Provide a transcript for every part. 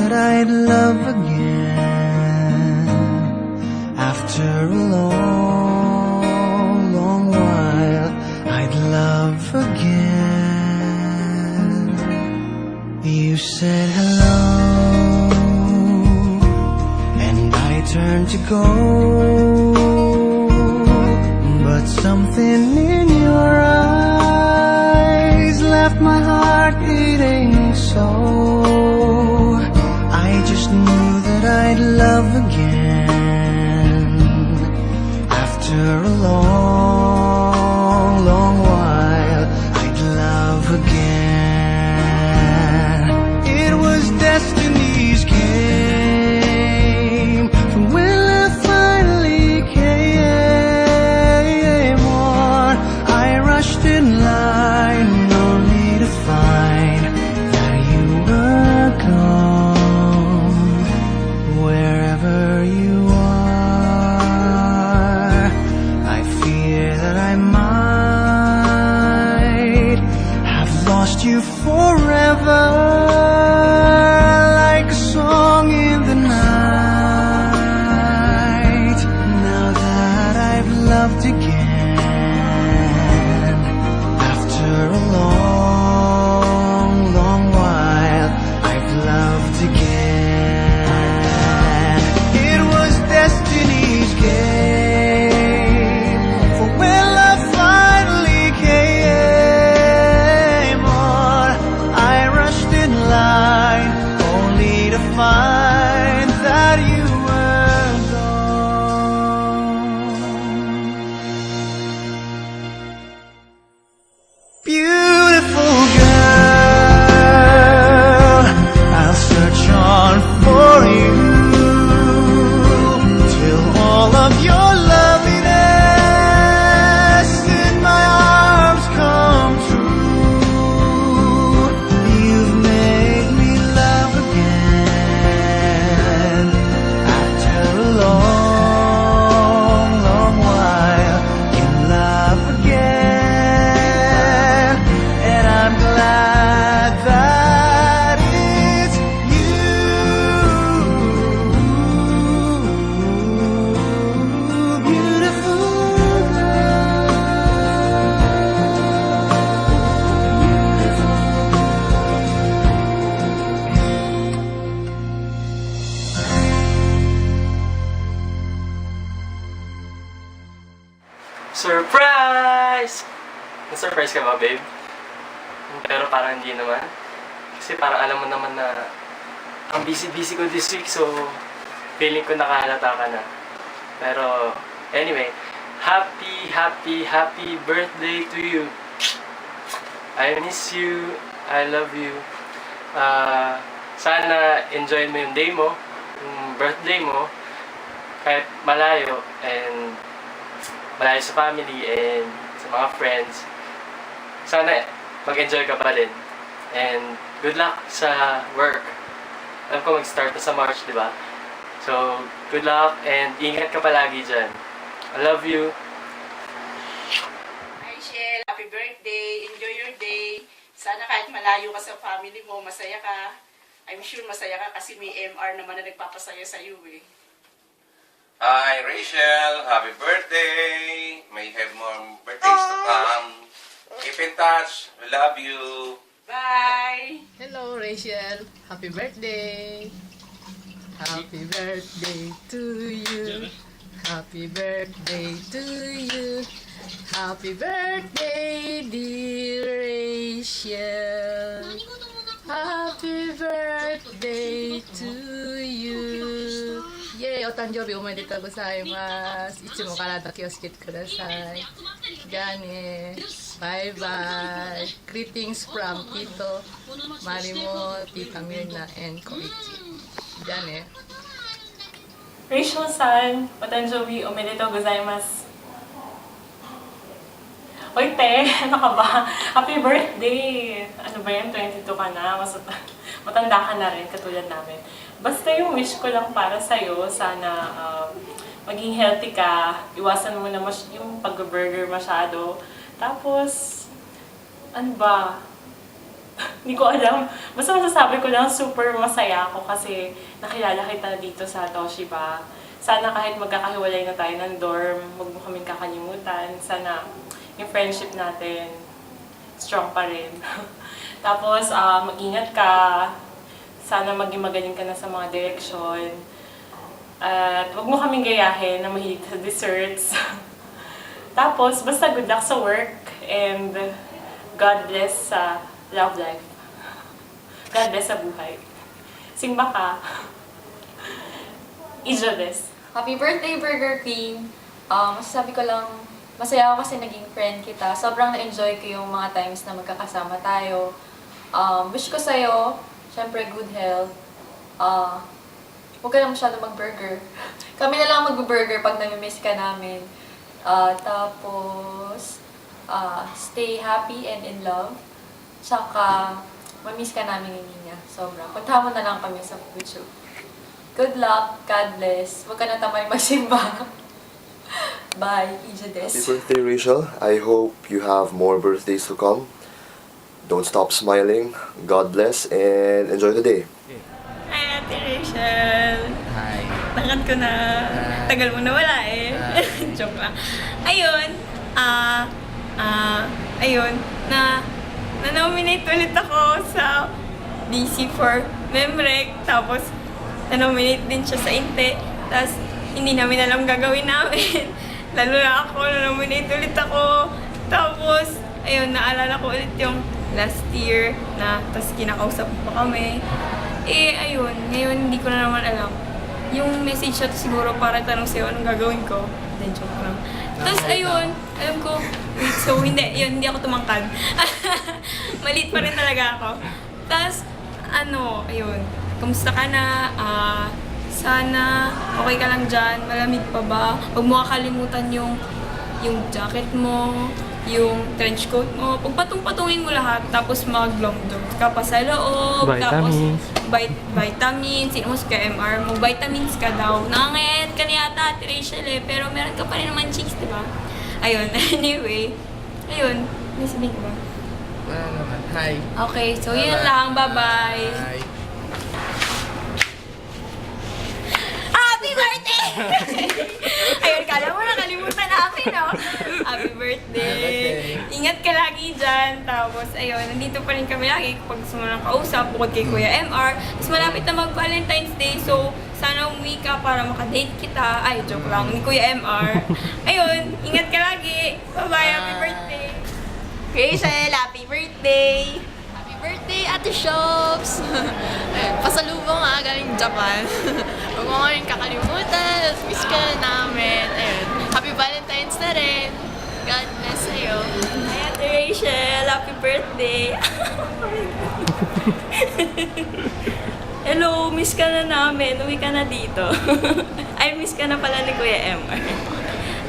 that I'd love again after a long, long while. I'd love again. You said hello, and I turned to go, but something in your eyes left my heart beating so. I just knew that I'd love again after a long, long while. I'd love again. It was destiny's game from when love finally came on. I rushed in line only to find that you were gone. Wherever you are, I fear that I might have lost you forever, like a song in the night. Now that I've loved again after a long, long while, I've loved again. It was destiny's game for when love finally came on. I rushed in line only to find that you were gone. Beautiful girl, I'll search on for you till all of your loveliness in my arms come true. You've made me love again after a long, long while. In love again, and I'm glad that it's you. Beautiful Surprise! Na-surprise ka ba, babe? Pero parang hindi naman. Kasi parang alam mo naman na ang busy-busy ko this week, so feeling ko nakahalata ka na. Pero anyway, happy birthday to you. I miss you. I love you. Sana enjoy mo yung day mo, yung birthday mo, kahit malayo, and malayo sa family and sa mga friends. Sana mag-enjoy ka pa rin. And good luck sa work. Alam ko mag-start na sa March, di ba? So, good luck and ingat ka palagi dyan. I love you. Hi, Shell. Happy birthday. Enjoy your day. Sana kahit malayo ka sa family mo, masaya ka. I'm sure masaya ka kasi may MR naman na nagpapasaya sa iyo eh. Hi, Rachel. Happy birthday. May have more birthdays to come. Keep in touch. We love you. Bye! Hello, Rachel. Happy birthday. Happy birthday to you. Happy birthday to you. Happy birthday, dear Rachel. Happy birthday to you. イェイ、お誕生日おめでとうございます。いつも体気をつけてください。じゃあね、バイバイ。Greetings from Tito, Marimo, Tita Mirna, and Koichi. じゃあね。Rachel-san, お誕生日おめでとうございます。Oy, te, ano ka ba? Happy birthday! Ano ba yan? 22 ka na. Matanda ka na rin, katulad namin. Basta yung wish ko lang para sa'yo, sana maging healthy ka, iwasan mo na yung pag-burger masyado. Tapos, ano ba? Hindi ko alam. Basta masasabi ko lang, super masaya ako kasi nakilala kita dito sa Toshiba. Sana kahit magkakahiwalay na tayo ng dorm, huwag mo kaming kakalimutan. Sana yung friendship natin, strong pa rin. Tapos, mag-ingat ka. Sana maging magaling ka na sa mga direksyon. At huwag mo kaming gayahin na mahilig sa desserts. Tapos, basta good luck sa work and God bless sa love life. God bless sa buhay. Simba ka. Ijo des. Happy birthday, Burger King! Masasabi ko lang, masaya ako kasi naging friend kita. Sobrang na-enjoy ko yung mga times na magkakasama tayo. Wish ko sa'yo, syempre good health. Huwag ka lang masyado mag-burger. Kami na lang mag-burger pag nami-miss ka namin. Tapos, stay happy and in love. Tsaka, mamiss ka namin ni Nina. Sobra. Punta mo na lang kami sa YouTube. Good luck. God bless. Huwag ka na tamay magsimba. Bye. Ijo des. Happy birthday, Rachel. I hope you have more birthdays to come. Don't stop smiling. God bless and enjoy the day. Hi, Ate Rachel. Hi. Takad ko na. Tagal mo na wala eh. Joke lang. Ayun. Na-nominate ulit ako sa DC for Memrec. Tapos, na-nominate din siya sa Inte. Tapos, hindi namin alam gagawin namin. Lalo na ako, na-nominate ulit ako. Tapos, ayun, naalala ko ulit yung last year na tapos kinakausap pa kami. Ayun, ngayon hindi ko na naman alam. Yung message siya to siguro para tanong sa'yo anong gagawin ko. Then, joke lang. Tapos, ayun, alam ko, wait, so hindi ako tumangkad. Maliit pa rin talaga ako. Tapos, ayun, kamusta ka na? Sana, okay ka lang dyan, malamig pa ba? Huwag mo kakalimutan yung jacket mo, yung trench coat mo. Pagpatong-patungin mo lahat, tapos mag-long john ka pa sa loob. Vitamins. Tapos, vitamins, sinamos ka MR mo, vitamins ka daw. Nangangayat ka ni ata, Ate Rachel eh, pero meron ka pa rin naman cheese, di ba? Ayun, anyway. Ayun, may sabihin ko ba? Wala naman. Hi. Okay, so yun lang, bye-bye. Hi. Happy birthday! Ayun, kala mo nakalimutan namin, no? Happy birthday! Ingat ka lagi dyan. Tapos, ayun, nandito pa rin kami lagi kapag gusto mo ng kausap, bukod kay Kuya MR. Tapos malapit na mag-Valentine's Day, so sana umuwi ka para makadate kita. Ay, joke lang, ni Kuya MR. Ayun, ingat ka lagi. Bye-bye, happy birthday! Rachel, happy birthday! Happy birthday, Ate Shops! Pasalubong galing Japan. Huwag mo kaming kakalimutan. Miss ka na namin. Ayun. Happy Valentine's na rin. God bless sa'yo. Hi, Ate Rachel, happy birthday! Hello, miss ka na namin. Uwi ka na dito. Ay, miss ka na pala ni Kuya MR.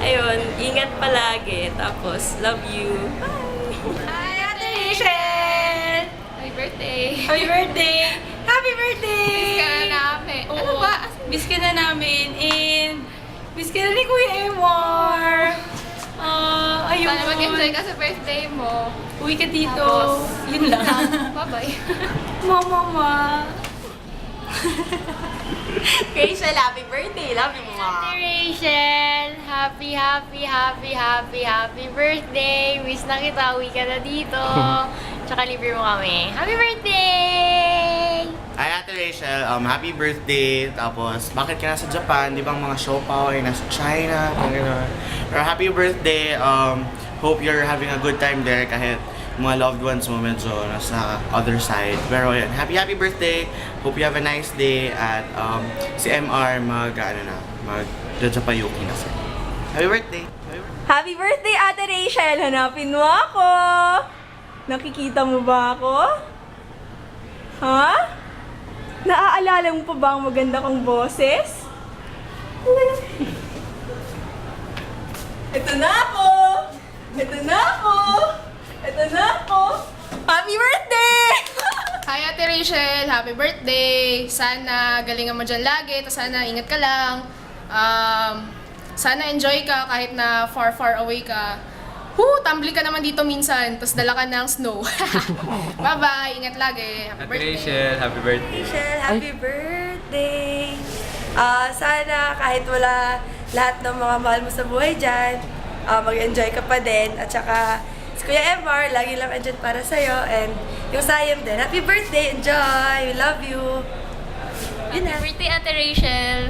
Ayun, ingat palagi. Tapos, love you. Bye! Hi, Ate Rachel! Happy birthday. Happy birthday! Happy birthday! Miss ka na namin. Oo, Ano ba? miss ka na namin. And, miss ka na ni Kuya MR. Ayun. Sana mag-enjoy ka sa birthday mo. Uwi ka dito. Tapos, Yun lang. Bye-bye. Mama. Rachel, happy birthday. Love you, Mama. Rachel, happy birthday! Miss na kita, uwi ka na dito. Tsaka libre mo kami. Happy birthday! Hi Ate Rachel, happy birthday. Tapos, bakit ka nasa Japan? Di bang mga siopaw ay nasa China? Gano'n. Pero happy birthday. Hope you're having a good time there kahit mga loved ones mo medyo nasa other side. Pero yun, happy birthday. Hope you have a nice day. At si MR mag-Japayuki na siya. Happy birthday! Happy birthday, Ate Rachel. Hanapin mo ako. Nakikita mo ba ako? Ha? Naaalala mo pa ba ang maganda kong boses? Ito na ako! Ito na ako! Ito na ako! Happy birthday! Hi, Ate Rachel. Happy birthday. Sana galingan mo dyan lagi. Tapos sana ingat ka lang. Sana enjoy ka kahit na far away ka. Tumbling ka naman dito minsan, tapos dala ka ng snow. Bye-bye, ingat lagi. Happy birthday. Rachel, happy birthday. Rachel, happy birthday! Sana kahit wala lahat ng mga mahal mo sa buhay dyan, mag-enjoy ka pa din. At saka, si Kuya MR, lagi lang andyan para sa'yo. And yung Sayem din, happy birthday! Enjoy! We love you! Yun na. Happy birthday, Ate Rachel!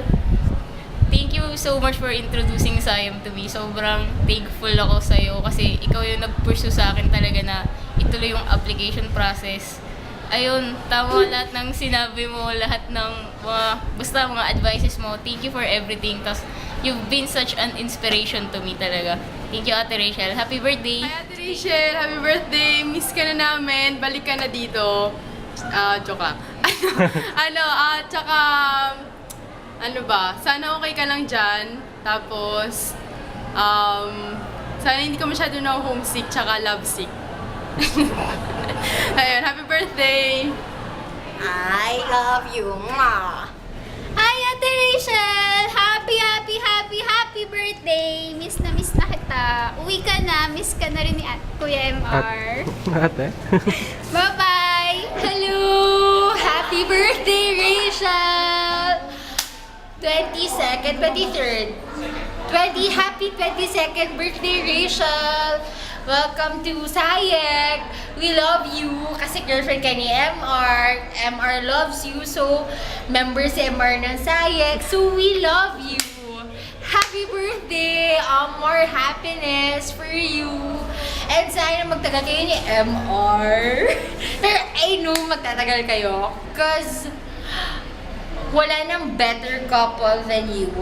Thank you so much for introducing Sayem to me. Sobrang thankful ako sa'yo kasi ikaw yung nag-pursue sa akin talaga na ituloy yung application process. Ayun, tama lahat ng sinabi mo, lahat ng basta mga advices mo. Thank you for everything. Tas, you've been such an inspiration to me talaga. Thank you, Ate Rachel. Happy birthday! Hi, Ate Rachel! Happy birthday! Miss ka na namin. Balik ka na dito. Joke lang. Tsaka, ano ba? Sana okay ka lang dyan. Tapos, sana hindi ka masyado na homesick tsaka lovesick. Ayun, happy birthday! I love you. Mwah. Hi, Ate Rachel! Happy birthday! Miss na kita. Uwi ka na. Miss ka na rin ni Kuya MR. Ate? Bye-bye! Hello! Happy birthday, Rachel! 22nd, 23rd. Happy 22nd birthday, Rachel! Welcome to Sayek! We love you kasi girlfriend ka ni MR. MR loves you, so member si MR ng Sayek. So we love you! Happy birthday! More happiness for you! And sana magtagal kayo ni MR. Pero I know magtatagal kayo. Cause wala nang better couple than you.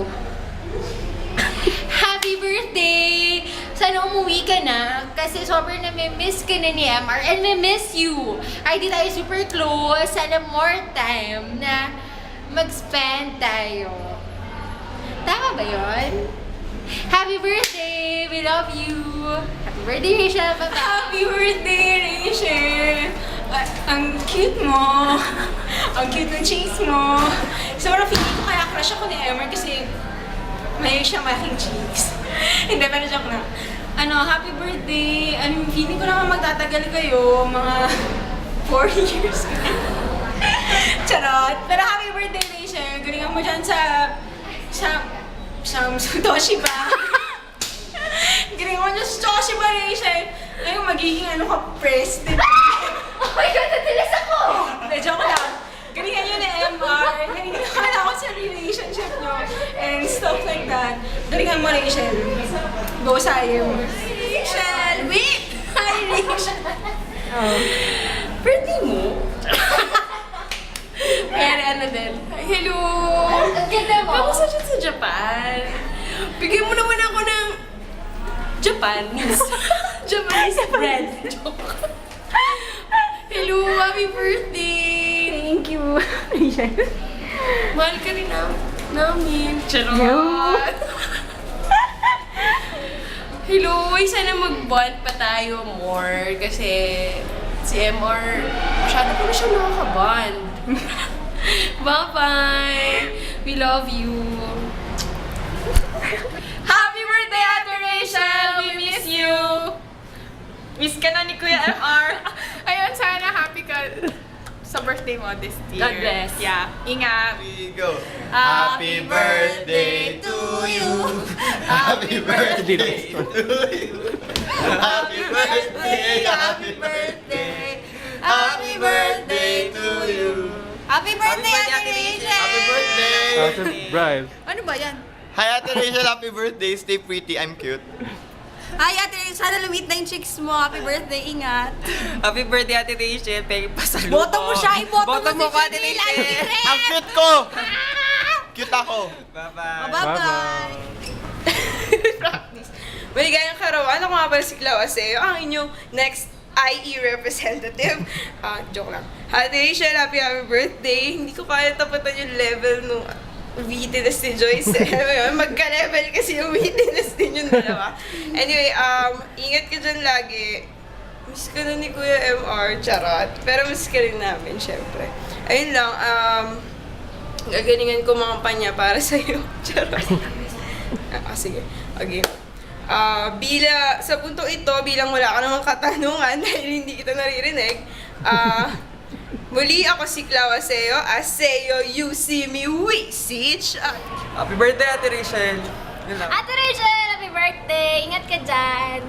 Happy birthday! Sana umuwi ka na kasi sobrang nami-miss ka na ni MR and we miss you. Ay, di tayo super close. Sana more time na mag-spend tayo. Tama ba yun? Happy birthday! We love you! Happy birthday, Rachel! Bye-bye! Happy birthday, Rachel! Ang cute mo! Ang cute ng cheeks mo! Sobrang feeling ko kaya crush ako ni Emmer kasi may siya malaking cheeks. Hindi, pero joke na. Happy birthday! Feeling ko naman magtatagal kayo, mga 4 years. Charot! Pero happy birthday, Rachel! Galingan mo dyan sa Toshiba. Galingan mo dyan sa Toshiba, Rachel! Ayun, magiging president. Oh my God, natilis ako! Hindi, joke lang. Galingan nyo na MR. Galingan ako sa relationship nyo. And stuff like that. Galingan mo, Rachel. Go Sayem. Rachel! Wait! Hi, Rachel! Birthday mo? Kaya din. Hello! Ang ganda mo! Kamusta dyan sa Japan? Bigyan mo naman ako ng Japanese bread. Joke. Hello! Happy birthday! Thank you. Mahal ka rin namin. Charot! Hello! Sana mag-bond pa tayo more kasi si MR masyado pa na siya nakaka-bond. Bye-bye! We love you! Happy birthday, Ate Rachel! We miss you! Miss ka na ni Kuya MR! Ayun, sana happy ka sa birthday mo this year. God bless. Yeah. Ingat. Here we go. Happy birthday to you. Happy birthday to you. Happy birthday, happy birthday. Happy birthday to you. Happy birthday, Ate Rachel! Happy birthday. Brian. Ano ba yan? Hi Ate Rachel, happy birthday. Stay pretty, I'm cute. Hi, Ate Rachel! Sana lumit na yung chicks mo. Happy birthday, ingat! Happy birthday, Ate Rachel. Pegi pasalubong. Boto mo siya! Iboto mo ko, si Ate Cyril! Rachel. Ang cute ko! Cute ako. Bye-bye. Bye-bye! Maligayang karawan. Ako nga pala si Clau Aseo, ang inyong next IE representative. Joke lang. Ate Rachel, happy birthday. Hindi ko kaya taputan yung level nung wittiness ni Joyce. Magka-level kasi yung wittiness din yung dalawa. Anyway, ingat ka dyan lagi. Miss ka na ni Kuya MR, charot. Pero miss ka rin namin, syempre. Ayun lang, gagalingan ko mga panya para sa'yo. Charot. Sige. Okay. Sa puntong ito, bilang wala ka namang katanungan dahil hindi kita naririnig, muli ako si Clau Aseo. Aseo, you see me, we see each other. Happy birthday, Ate Rachel! Ate Rachel, happy birthday! Ingat ka dyan!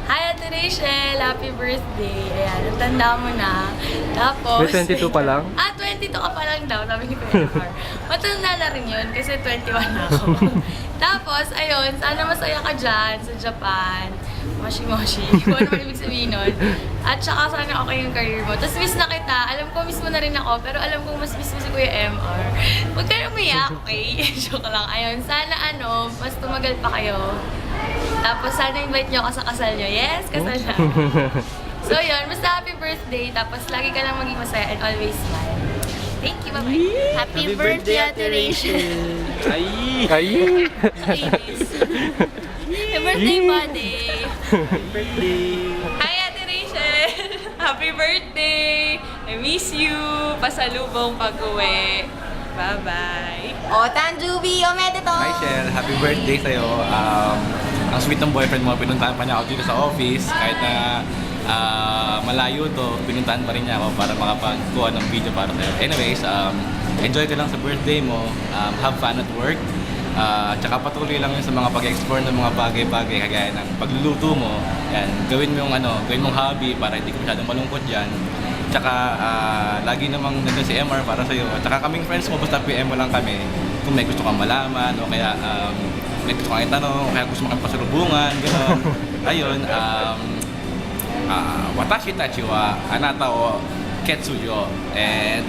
Hi, Ate Rachel! Happy birthday! Ayan, natanda mo na. Tapos... May 22 pa lang? 22 ka pa lang daw, sabi ni Kuya Mar. Matanda na rin yun, kasi 21 na ako. Tapos, ayun, sana masaya ka dyan sa Japan. Moshi-moshi. Kung ano man ibig sabihin nun. At saka sana okay yung career mo. Tapos miss na kita. Alam ko, miss mo na rin ako. Pero alam ko, mas miss mo si Kuya MR. Huwag kayo umiyak, okay? Joke lang. Ayun, sana mas tumagal pa kayo. Tapos sana invite nyo ako sa kasal nyo. Yes, kasal na. So yun, basta happy birthday. Tapos lagi ka lang maging masaya and always smile. Thank you, bye-bye. Happy birthday, Ate Rachel! Ay! Happy birthday, buddy! Hi, Ate Rachel! Happy birthday! I miss you! Pasalubong pag-uwi. Bye-bye! O, Tanjubi, omedeto! Hi, Shell. Happy birthday sa'yo. Ang sweet ng boyfriend mo, pinuntahan pa niya ako dito sa office. Kahit na malayo to, pinuntahan pa rin niya ako para makapagkuha ng video para sa'yo. Anyways, enjoy ka lang sa birthday mo. Have fun at work. Tsaka patuloy lang yun sa mga pag-explore ng mga bagay-bagay kagaya ng pagluluto mo. Yan, gawin mong hobby para hindi ka masyadong malungkot dyan. Tsaka lagi namang nandun si MR para sa'yo. Tsaka kaming friends mo, basta PM mo lang kami kung may gusto kang malaman o kaya may gusto kang itanong o kaya gusto mo kang pasalubungan, gano'n. Ayun, watashi tachi wa anata o ketsuyo and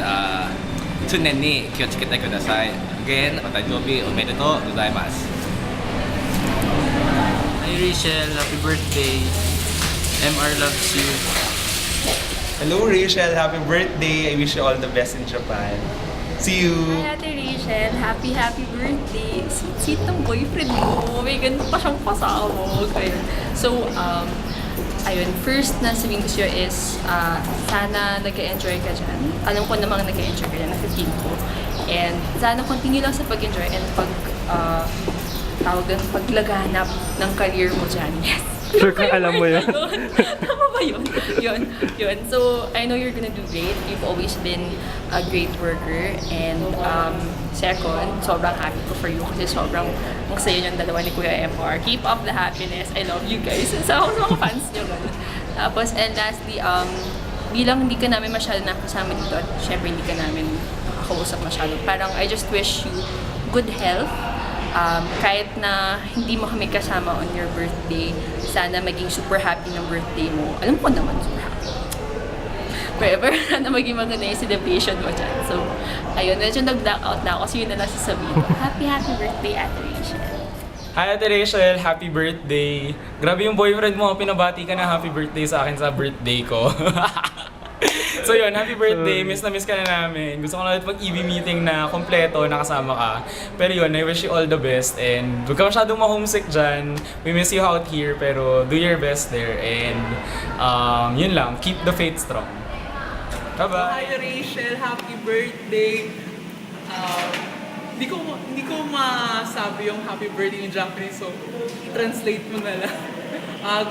tsunen ni kyotsukete kudasai. Again, otajobi omedetou gozaimasu. Hi Rachel, happy birthday. MR loves you. Hello, Rachel! Happy birthday! I wish you all the best in Japan. See you! Hi, Ate Rachel. Happy birthday. Sweet ng boyfriend mo. May ganun pa siyang pasabog. So, ayun, first na sabihin ko sa'yo is sana nag-enjoy ka dyan. Alam ko namang nag-enjoy ka dyan, na-feel ko. And sana continue lang sa pag-enjoy and paglaganap ng career mo dyan. Yes! Sure kang alam mo yun? Tama ba yun? Yun. So, I know you're gonna do great. You've always been a great worker. And second, sobrang happy ko for you kasi sobrang masaya yung dalawa ni Kuya MR. Keep up the happiness. I love you guys. Sa mga fans nyo. Tapos, and lastly, bilang hindi ka namin masyado nakasama dito at syempre hindi ka namin nakakausap masyado, parang I just wish you good health. Kahit na hindi mo kami kasama on your birthday, sana maging super happy ng birthday mo. Alam ko naman, super happy. Forever, sana maging maganda yung celebration mo dyan. So, ayun, medyo nag-black out na ako, so yun na lang sasabihin ko. Happy birthday, Ate Rachel. Hi, Ate Rachel. Happy birthday. Grabe yung boyfriend mo, pinabati ka na happy birthday sa akin sa birthday ko. So yun, happy birthday. Miss ka na namin. Gusto ko na ulit mag-EB meeting na kompleto, nakasama ka. Pero yun, I wish you all the best and huwag ka masyadong ma-homesick dyan. We miss you out here, pero do your best there. And yun lang, keep the faith strong. Bye-bye! Hi Rachel, happy birthday! Hindi ko masabi yung happy birthday in Japanese, so i-translate mo na lang.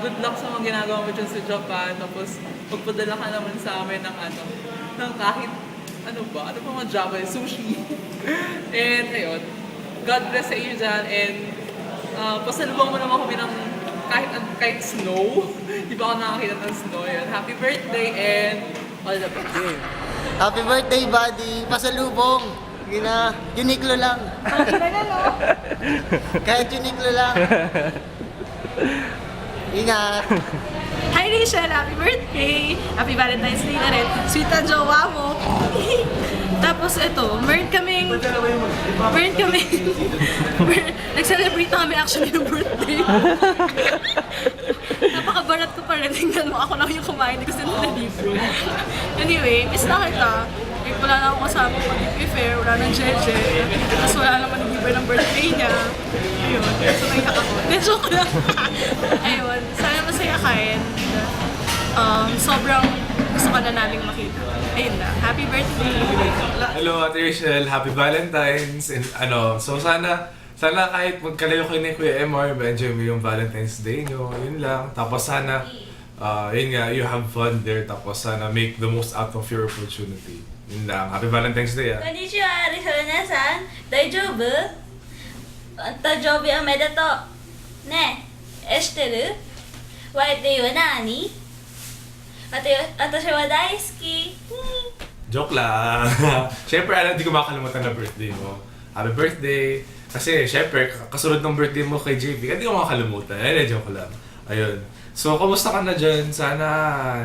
Good luck sa mga ginagawa mo dyan sa Japan, tapos magpadala ka naman sa amin ng kahit ano pa mga Japanese sushi. And ayun, God bless sa iyo dyan, and pasalubong mo naman kami ng kahit snow. Di ba ako nakakita ng snow yun. Happy birthday and all the best. Happy birthday, buddy! Pasalubong! Uniqlo lang. Kahit Uniqlo lang. Ingat! Hi Rachel! Happy birthday! Happy Valentine's Day na rin. Sweet ang jowa mo. Tapos ito, nag-celebrate na kami actually ng birthday. Napakabarat ko pa rin. Tingnan mo, ako lang yung kumain. Hindi ko sila nalibre. Anyway, miss na kita. Wala na akong kasama mag-fair, wala nang Jeje. Tapos wala naman nag-iba ng birthday niya. Ayun, so naiyak ako. Joke lang. Ayun, sana masaya ka and sobrang gusto ka na namin makita. Ayun na, happy birthday! Hello Ate Rachel, happy Valentine's! And so sana Sana kahit magkalayo kayo ni Kuya MR, ma-enjoy mo yung Valentine's Day nyo. Yun lang. Tapos sana, yun nga, you have fun there. Tapos sana make the most out of your opportunity. Yun lang. Happy Valentine's Day, ah. Konnichiwa, Arisonasan. Daijoubu? Tajobi omedetou. Ne, eshiteru? Birthday wa nani? Watashi wa daisuki. Joke lang. Siyempre, hindi ko makakalimutan na birthday mo. Happy birthday! Kasi, syempre, kasunod ng birthday mo kay JB, hindi ko makakalimutan. Joke lang. Ayun. So, kamusta ka na dyan? Sana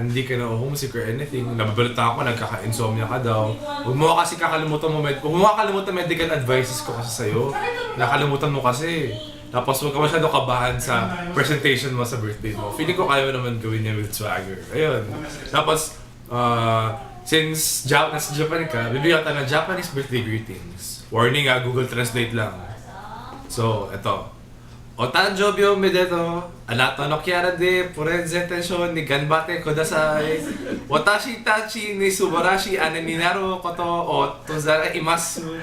hindi ka na homesick or anything. Nababalita ako, nagkaka-insomnia ka daw. Huwag mo kasi kakalimutan mo, huwag mo kakalimutan medical advices ko kasi sa'yo. Nakalimutan mo kasi. Tapos huwag ka masyado kabahan sa presentation mo sa birthday mo. Feeling ko kaya mo naman gawin niya with swagger. Ayun. Tapos, since nasa Japan ka, bibigyan ka ng Japanese birthday greetings. Warning Google Translate lang. So, eto. Otanjoubi o medetou, anata no kiara de presentation ni ganbate kudasai. Watashi tachi ni subarashi ane ni naru koto o tozara imasu.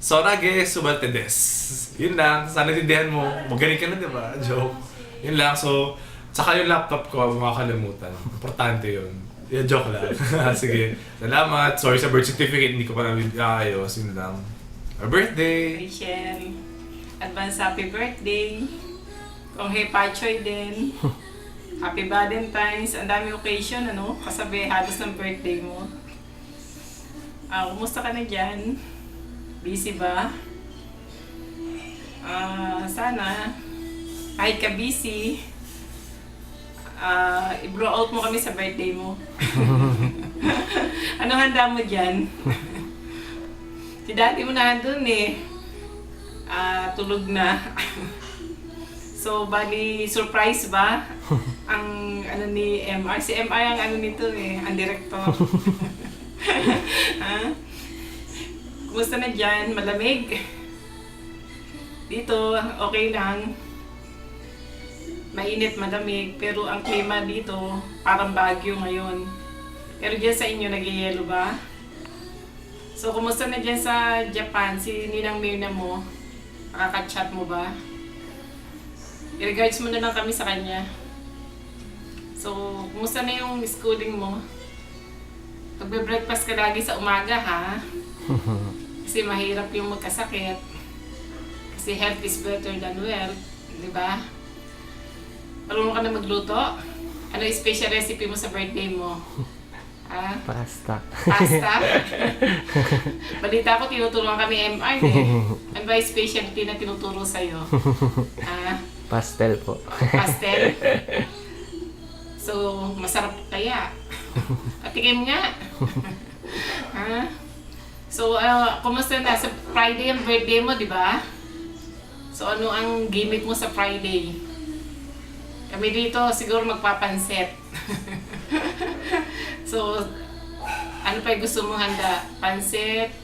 Sorage subate desu. Yun lang, sana tindihan mo. Magaling ka na, di ba? Joke. Yun lang, so, saka yung laptop ko, huwag makakalimutan. Importante yun. Yung joke lang. Sige, salamat. Sorry sa birth certificate, hindi ko pa namin ayos. Yun lang. Happy birthday! Rachel, advance happy birthday. Konghei Pachoy din. Happy Valentine's. Ang dami occasion, ano? Kasabi halos ng birthday mo. Kumusta ka na dyan? Busy ba? Sana, kahit ka busy, i-blow out mo kami sa birthday mo. Ano handa mo dyan? Si dati mo na doon eh. Tulog na. So, bali, surprise ba? Ang ano ni MR. Si MR ang ano nito eh, ang director. Kumusta na dyan? Malamig? Dito, okay lang. Mainit, malamig. Pero ang klima dito, parang Baguio ngayon. Pero dyan sa inyo, nag-yelo ba? So, kumusta na dyan sa Japan? Si Ninang Mirna mo? Nakaka-chat mo ba? I-regards mo na lang kami sa kanya. So, kumusta na yung schooling mo? Magbe-breakfast ka lagi sa umaga, ha? Kasi mahirap yung magkasakit. Kasi health is better than wealth. Di ba? Marunong ka na magluto? Ano yung special recipe mo sa birthday mo? Pasta. Pasta? Balita ko, tinutulungan kami MR eh. Ano ba yung specialty na tinuturo sa'yo? Pastel po. Pastel? So, masarap kaya? Patikim nga. So, kumusta na? Sa Friday ang birthday mo, di ba? So, ano ang gimmick mo sa Friday? Kami dito, siguro magpapanset. So, ano pa yung gusto mo handa? Pansit,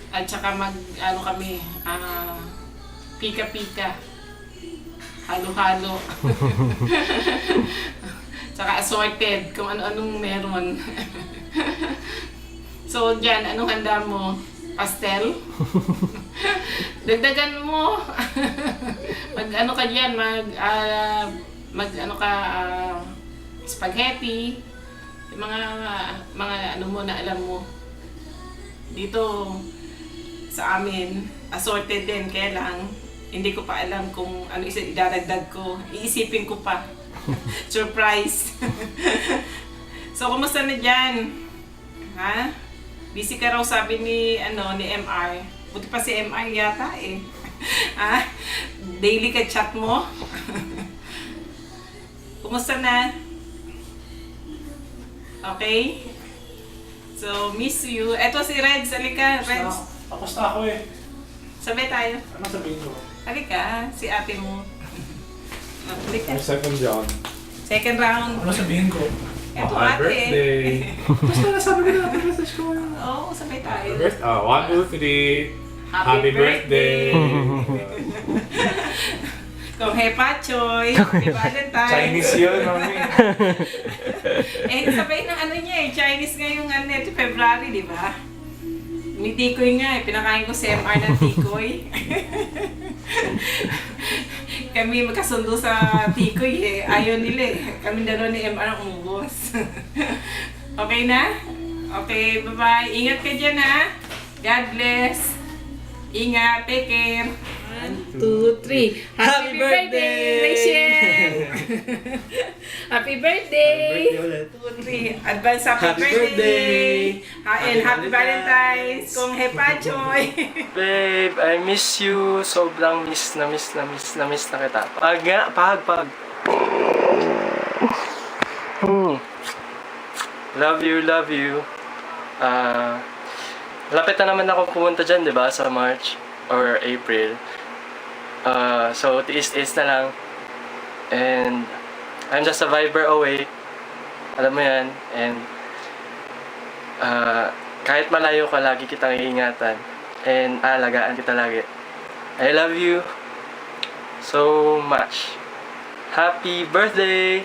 at saka kami, pika-pika. Halo-halo. Tsaka assorted, kung ano-anong meron. So, dyan, anong handa mo? Pastel? Dagdagan mo. Mag-ano ka dyan, spaghetti. Yung mga ano mo na alam mo. Dito, sa amin, assorted din, kaya lang, hindi ko pa alam kung ano idadagdag ko. Iisipin ko pa. Surprise! So, kumusta na dyan? Ha? Busy ka raw sabi ni MR. Buti pa si MR yata eh. Daily ka chat mo? Kumusta na? Okay? So, miss you. Eto si Reds. Halika, Reds. Tapos na ako eh. Sabay tayo. Ano sabihin ko? Halika, si ate mo. Halika. Second round. Second round. Ano sabihin ko? Eto Happy ate. birthday! Basta nasabi ko na message ko. Oo, sabay tayo. 1, 2, 3. Happy birthday! Konghei Pachoy! Happy Valentine's! Chinese yun, mami. Sabay ng niya eh. Chinese ngayong February, di ba? Ni Tikoy nga eh, pinakain ko si MR ng Tikoy. Kami magkasundo sa Tikoy eh, ayaw nila eh. Kami dalawa ni MR ang umubos. Okay na? Okay, bye-bye. Ingat ka dyan ha. God bless. Ingat, take care. 1, 2, 3. Happy birthday, Rachel! Happy birthday! 2, 3. Advance happy birthday! And happy Valentine's kung Hepachoy! Babe, I miss you. Sobrang miss na kita. Pag nga, pag. Love you. Lapit na naman ako pumunta dyan, di ba? Sa March or April. So, tiis na lang. And, I'm just a Viber away. Alam mo yan. And, kahit malayo ka, lagi kitang iingatan. And, alagaan kita lagi. I love you so much. Happy birthday!